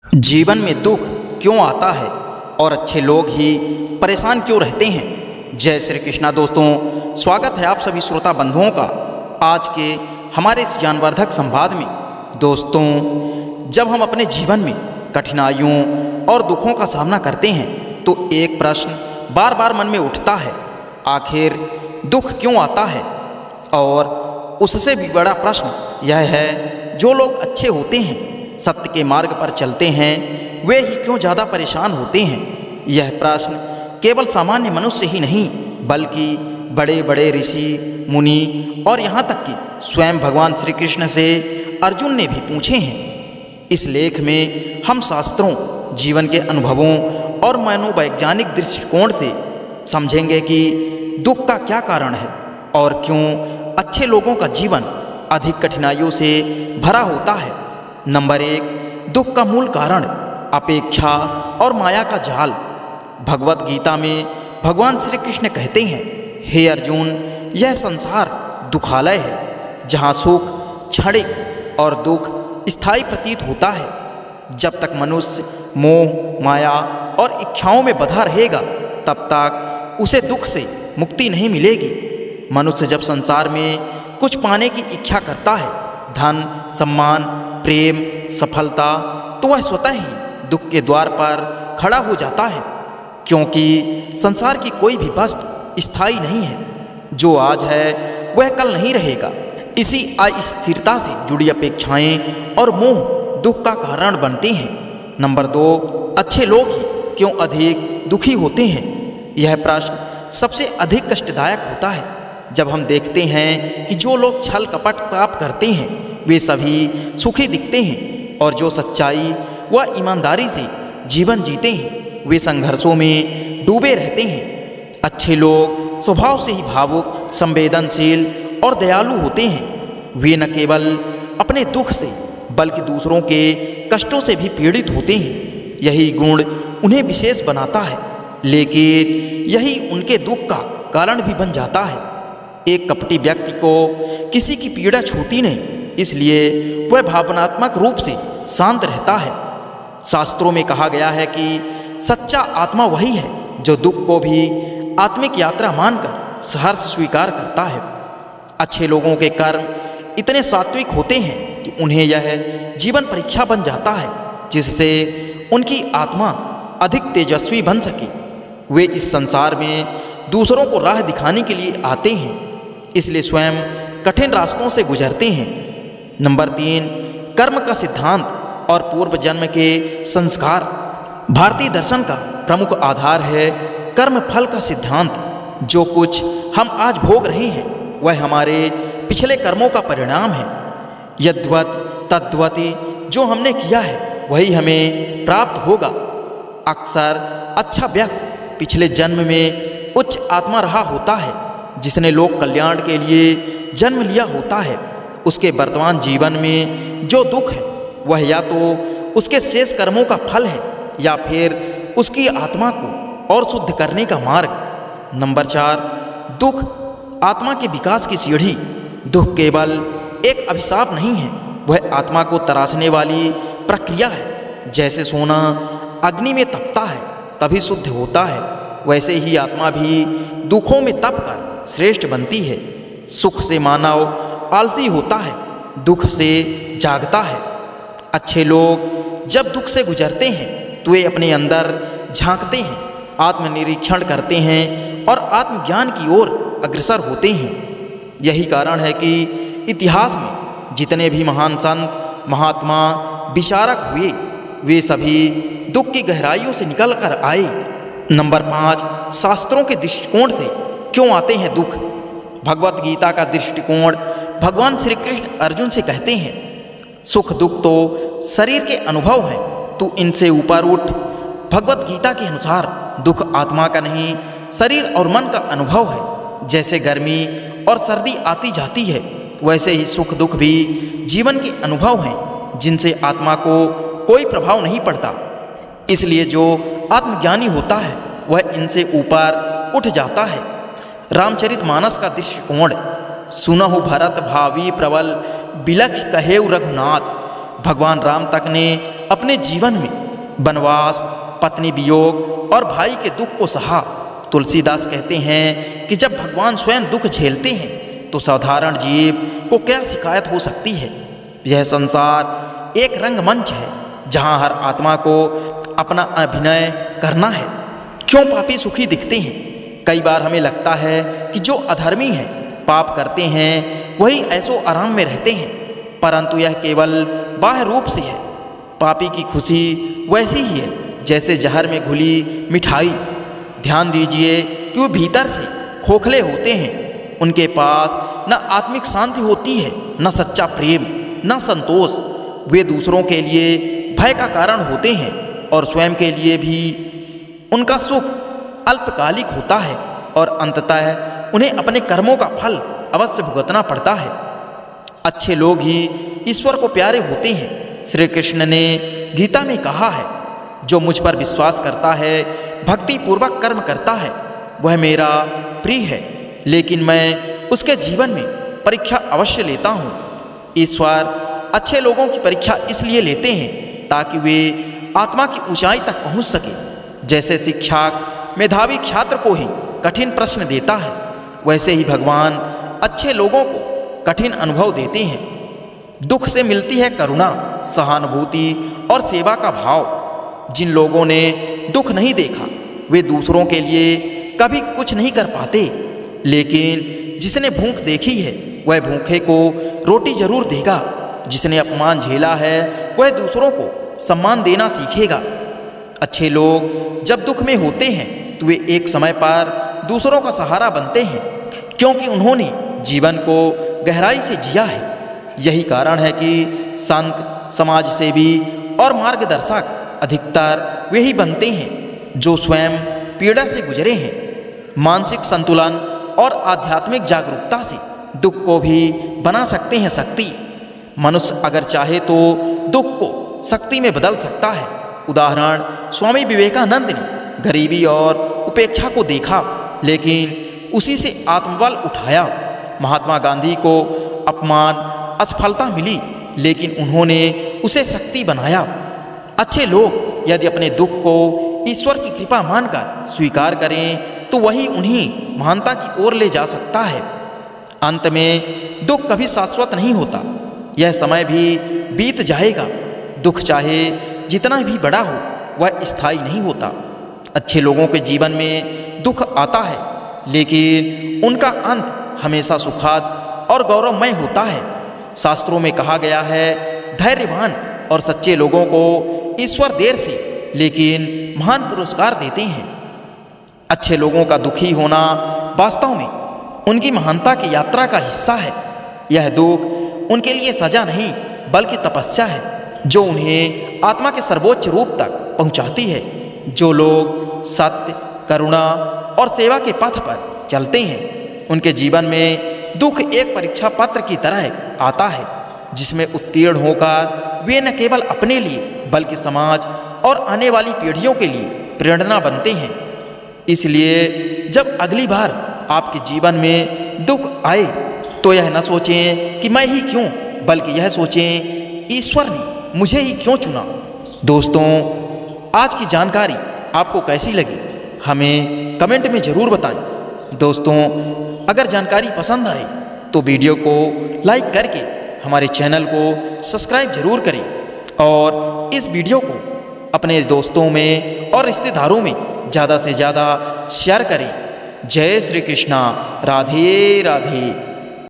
जीवन में दुख क्यों आता है और अच्छे लोग ही परेशान क्यों रहते हैं। जय श्री कृष्णा दोस्तों, स्वागत है आप सभी श्रोता बंधुओं का आज के हमारे इस ज्ञानवर्धक संवाद में। दोस्तों, जब हम अपने जीवन में कठिनाइयों और दुखों का सामना करते हैं तो एक प्रश्न बार बार मन में उठता है, आखिर दुख क्यों आता है। और उससे भी बड़ा प्रश्न यह है, जो लोग अच्छे होते हैं, सत्य के मार्ग पर चलते हैं, वे ही क्यों ज़्यादा परेशान होते हैं। यह प्रश्न केवल सामान्य मनुष्य ही नहीं बल्कि बड़े बड़े ऋषि मुनि और यहाँ तक कि स्वयं भगवान श्री कृष्ण से अर्जुन ने भी पूछे हैं। इस लेख में हम शास्त्रों, जीवन के अनुभवों और मनोवैज्ञानिक दृष्टिकोण से समझेंगे कि दुख का क्या कारण है और क्यों अच्छे लोगों का जीवन अधिक कठिनाइयों से भरा होता है। नंबर 1, दुख का मूल कारण अपेक्षा और माया का जाल। भगवत गीता में भगवान श्री कृष्ण कहते हैं, हे अर्जुन, यह संसार दुखालय है जहाँ सुख क्षणिक और दुख स्थायी प्रतीत होता है। जब तक मनुष्य मोह, माया और इच्छाओं में बंधा रहेगा तब तक उसे दुख से मुक्ति नहीं मिलेगी। मनुष्य जब संसार में कुछ पाने की इच्छा करता है, धन, सम्मान, प्रेम, सफलता, तो वह स्वतः ही दुख के द्वार पर खड़ा हो जाता है, क्योंकि संसार की कोई भी वस्तु स्थायी नहीं है। जो आज है वह कल नहीं रहेगा। इसी अस्थिरता से जुड़ी अपेक्षाएं और मोह दुख का कारण बनते हैं। नंबर 2, अच्छे लोग ही क्यों अधिक दुखी होते हैं। यह प्रश्न सबसे अधिक कष्टदायक होता है। जब हम देखते हैं कि जो लोग छल कपट प्राप्त करते हैं वे सभी सुखी दिखते हैं और जो सच्चाई व ईमानदारी से जीवन जीते हैं वे संघर्षों में डूबे रहते हैं। अच्छे लोग स्वभाव से ही भावुक, संवेदनशील और दयालु होते हैं। वे न केवल अपने दुख से बल्कि दूसरों के कष्टों से भी पीड़ित होते हैं। यही गुण उन्हें विशेष बनाता है, लेकिन यही उनके दुख का कारण भी बन जाता है। एक कपटी व्यक्ति को किसी की पीड़ा छूती नहीं, इसलिए वह भावनात्मक रूप से शांत रहता है। शास्त्रों में कहा गया है कि सच्चा आत्मा वही है जो दुख को भी आत्मिक यात्रा मानकर सहर्ष स्वीकार करता है। अच्छे लोगों के कर्म इतने सात्विक होते हैं कि उन्हें यह जीवन परीक्षा बन जाता है जिससे उनकी आत्मा अधिक तेजस्वी बन सके। वे इस संसार में दूसरों को राह दिखाने के लिए आते हैं, इसलिए स्वयं कठिन रास्तों से गुजरते हैं। नंबर 3, कर्म का सिद्धांत और पूर्व जन्म के संस्कार। भारतीय दर्शन का प्रमुख आधार है कर्म फल का सिद्धांत। जो कुछ हम आज भोग रहे हैं वह हमारे पिछले कर्मों का परिणाम है। यद्वत तद्वति, जो हमने किया है वही हमें प्राप्त होगा। अक्सर अच्छा व्यक्ति पिछले जन्म में उच्च आत्मा रहा होता है, जिसने लोक कल्याण के लिए जन्म लिया होता है। उसके वर्तमान जीवन में जो दुख है वह या तो उसके शेष कर्मों का फल है या फिर उसकी आत्मा को और शुद्ध करने का मार्ग। नंबर 4, दुख आत्मा के विकास की सीढ़ी। दुख केवल एक अभिशाप नहीं है, वह आत्मा को तराशने वाली प्रक्रिया है। जैसे सोना अग्नि में तपता है तभी शुद्ध होता है, वैसे ही आत्मा भी दुखों में तप कर श्रेष्ठ बनती है। सुख से मानव आलसी होता है, दुख से जागता है। अच्छे लोग जब दुख से गुजरते हैं तो वे अपने अंदर झांकते हैं, आत्मनिरीक्षण करते हैं और आत्मज्ञान की ओर अग्रसर होते हैं। यही कारण है कि इतिहास में जितने भी महान संत, महात्मा, विचारक हुए वे सभी दुख की गहराइयों से निकल कर आए। नंबर 5, शास्त्रों के दृष्टिकोण से क्यों आते हैं दुख। भगवत गीता का दृष्टिकोण भगवान श्री कृष्ण अर्जुन से कहते हैं, सुख दुख तो शरीर के अनुभव हैं, तू इनसे ऊपर उठ। भगवत गीता के अनुसार दुख आत्मा का नहीं, शरीर और मन का अनुभव है। जैसे गर्मी और सर्दी आती जाती है, वैसे ही सुख दुख भी जीवन के अनुभव हैं जिनसे आत्मा को कोई प्रभाव नहीं पड़ता। इसलिए जो आत्मज्ञानी होता है वह इनसे ऊपर उठ जाता है। रामचरितमानस का दृष्टिकोण, सुनहु भरत भावी प्रबल बिलख कहेउ रघुनाथ। भगवान राम तक ने अपने जीवन में वनवास, पत्नी वियोग और भाई के दुख को सहा। तुलसीदास कहते हैं कि जब भगवान स्वयं दुख झेलते हैं तो साधारण जीव को क्या शिकायत हो सकती है। यह संसार एक रंगमंच है जहाँ हर आत्मा को अपना अभिनय करना है। क्यों पापी सुखी दिखते हैं? कई बार हमें लगता है कि जो अधर्मी हैं, पाप करते हैं, वही ऐसो आराम में रहते हैं, परंतु यह केवल बाह्य रूप से है। पापी की खुशी वैसी ही है जैसे जहर में घुली मिठाई। ध्यान दीजिए कि वो भीतर से खोखले होते हैं। उनके पास न आत्मिक शांति होती है, न सच्चा प्रेम, न संतोष। वे दूसरों के लिए भय का कारण होते हैं और स्वयं के लिए भी उनका सुख अल्पकालिक होता है और अंततः उन्हें अपने कर्मों का फल अवश्य भुगतना पड़ता है। अच्छे लोग ही ईश्वर को प्यारे होते हैं। श्री कृष्ण ने गीता में कहा है, जो मुझ पर विश्वास करता है, भक्ति पूर्वक कर्म करता है, वह मेरा प्रिय है, लेकिन मैं उसके जीवन में परीक्षा अवश्य लेता हूँ। ईश्वर अच्छे लोगों की परीक्षा इसलिए लेते हैं ताकि वे आत्मा की ऊंचाई तक पहुँच सके। जैसे शिक्षक मेधावी छात्र को ही कठिन प्रश्न देता है, वैसे ही भगवान अच्छे लोगों को कठिन अनुभव देते हैं। दुख से मिलती है करुणा, सहानुभूति और सेवा का भाव। जिन लोगों ने दुख नहीं देखा वे दूसरों के लिए कभी कुछ नहीं कर पाते, लेकिन जिसने भूख देखी है वह भूखे को रोटी जरूर देगा। जिसने अपमान झेला है वह दूसरों को सम्मान देना सीखेगा। अच्छे लोग जब दुख में होते हैं तो वे एक समय पर दूसरों का सहारा बनते हैं, क्योंकि उन्होंने जीवन को गहराई से जिया है। यही कारण है कि संत, समाज सेवी और मार्गदर्शक अधिकतर वे ही बनते हैं जो स्वयं पीड़ा से गुजरे हैं। मानसिक संतुलन और आध्यात्मिक जागरूकता से दुख को भी बना सकते हैं शक्ति। मनुष्य अगर चाहे तो दुख को शक्ति में बदल सकता है। उदाहरण, स्वामी विवेकानंद ने गरीबी और उपेक्षा को देखा, लेकिन उसी से आत्मबल उठाया। महात्मा गांधी को अपमान, असफलता मिली, लेकिन उन्होंने उसे शक्ति बनाया। अच्छे लोग यदि अपने दुख को ईश्वर की कृपा मानकर स्वीकार करें तो वही उन्हें महानता की ओर ले जा सकता है। अंत में दुख कभी शाश्वत नहीं होता, यह समय भी बीत जाएगा। दुख चाहे जितना भी बड़ा हो वह स्थायी नहीं होता। अच्छे लोगों के जीवन में दुख आता है, लेकिन उनका अंत हमेशा सुखद और गौरवमय होता है। शास्त्रों में कहा गया है, धैर्यवान और सच्चे लोगों को ईश्वर देर से लेकिन महान पुरस्कार देते हैं। अच्छे लोगों का दुखी होना वास्तव में उनकी महानता की यात्रा का हिस्सा है। यह दुख उनके लिए सजा नहीं बल्कि तपस्या है, जो उन्हें आत्मा के सर्वोच्च रूप तक पहुंचाती है। जो लोग सत्य, करुणा और सेवा के पथ पर चलते हैं, उनके जीवन में दुख एक परीक्षा पत्र की तरह आता है, जिसमें उत्तीर्ण होकर वे न केवल अपने लिए बल्कि समाज और आने वाली पीढ़ियों के लिए प्रेरणा बनते हैं। इसलिए जब अगली बार आपके जीवन में दुख आए तो यह न सोचें कि मैं ही क्यों, बल्कि यह सोचें ईश्वर ने मुझे ही क्यों चुना। दोस्तों, आज की जानकारी आपको कैसी लगी हमें कमेंट में ज़रूर बताएं। दोस्तों, अगर जानकारी पसंद आए तो वीडियो को लाइक करके हमारे चैनल को सब्सक्राइब जरूर करें और इस वीडियो को अपने दोस्तों में और रिश्तेदारों में ज़्यादा से ज़्यादा शेयर करें। जय श्री कृष्णा। राधे राधे।